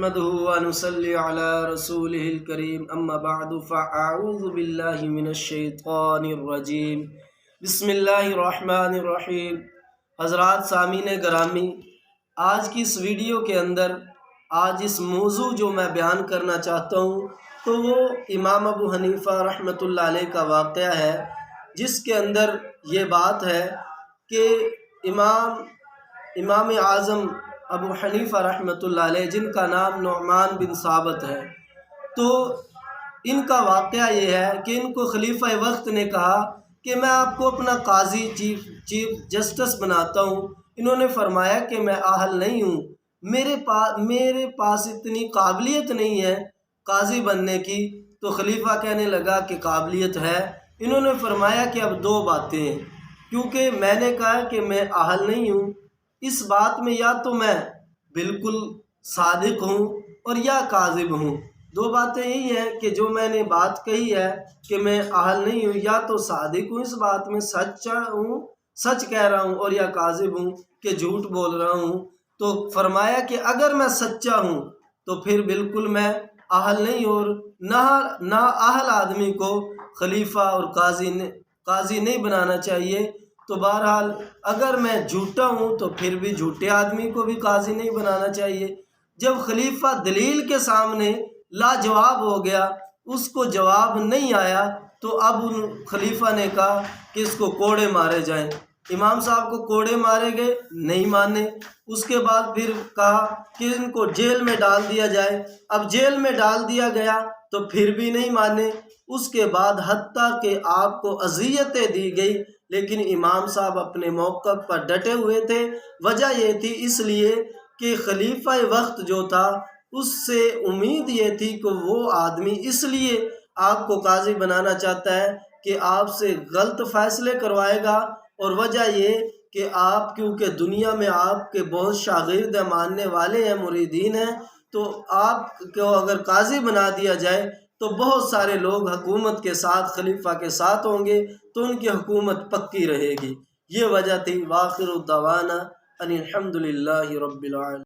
نحمده ونصلي على رسوله الكريم اما بعد فاعوذ بالله من الشیطان الرجیم بسم اللہ الرحمن الرحیم۔ حضرات سامعین گرامی، آج کی اس ویڈیو کے اندر آج اس موضوع جو میں بیان کرنا چاہتا ہوں تو وہ امام ابو حنیفہ رحمۃ اللہ علیہ کا واقعہ ہے، جس کے اندر یہ بات ہے کہ امام اعظم ابو حنیفہ رحمۃ اللہ علیہ، جن کا نام نعمان بن ثابت ہے، تو ان کا واقعہ یہ ہے کہ ان کو خلیفہ وقت نے کہا کہ میں آپ کو اپنا قاضی چیف جسٹس بناتا ہوں۔ انہوں نے فرمایا کہ میں اہل نہیں ہوں، میرے پاس اتنی قابلیت نہیں ہے قاضی بننے کی۔ تو خلیفہ کہنے لگا کہ قابلیت ہے۔ انہوں نے فرمایا کہ اب دو باتیں ہیں، کیونکہ میں نے کہا کہ میں اہل نہیں ہوں، اس بات میں یا تو میں بالکل صادق ہوں اور یا کاذب ہوں۔ دو باتیں یہی ہیں کہ جو میں نے بات کہی ہے کہ میں اہل نہیں ہوں، یا تو صادق ہوں، اس بات میں سچ کہہ رہا ہوں، اور یا کاذب ہوں کہ جھوٹ بول رہا ہوں۔ تو فرمایا کہ اگر میں سچا ہوں تو پھر بالکل میں اہل نہیں، اور نہ اہل آدمی کو خلیفہ اور قاضی نہیں بنانا چاہیے۔ تو بہرحال اگر میں جھوٹا ہوں تو پھر بھی جھوٹے آدمی کو بھی قاضی نہیں بنانا چاہیے۔ جب خلیفہ دلیل کے سامنے لاجواب ہو گیا، اس کو جواب نہیں آیا، تو اب خلیفہ نے کہا کہ اس کو کوڑے مارے جائیں۔ امام صاحب کو کوڑے مارے گئے، نہیں مانے۔ اس کے بعد پھر کہا کہ ان کو جیل میں ڈال دیا جائے۔ اب جیل میں ڈال دیا گیا تو پھر بھی نہیں مانے۔ اس کے بعد حتیٰ کہ آپ کو اذیتیں دی گئی، لیکن امام صاحب اپنے موقف پر ڈٹے ہوئے تھے۔ وجہ یہ تھی اس لیے کہ خلیفہ وقت جو تھا اس سے امید یہ تھی کہ وہ آدمی اس لیے آپ کو قاضی بنانا چاہتا ہے کہ آپ سے غلط فیصلے کروائے گا، اور وجہ یہ کہ آپ کیونکہ دنیا میں آپ کے بہت شاگرد ماننے والے ہیں، مریدین ہیں، تو آپ کو اگر قاضی بنا دیا جائے تو بہت سارے لوگ حکومت کے ساتھ، خلیفہ کے ساتھ ہوں گے، تو ان کی حکومت پکی رہے گی۔ یہ وجہ تھی۔ وآخر دعوانا ان الحمد للہ رب العالمین۔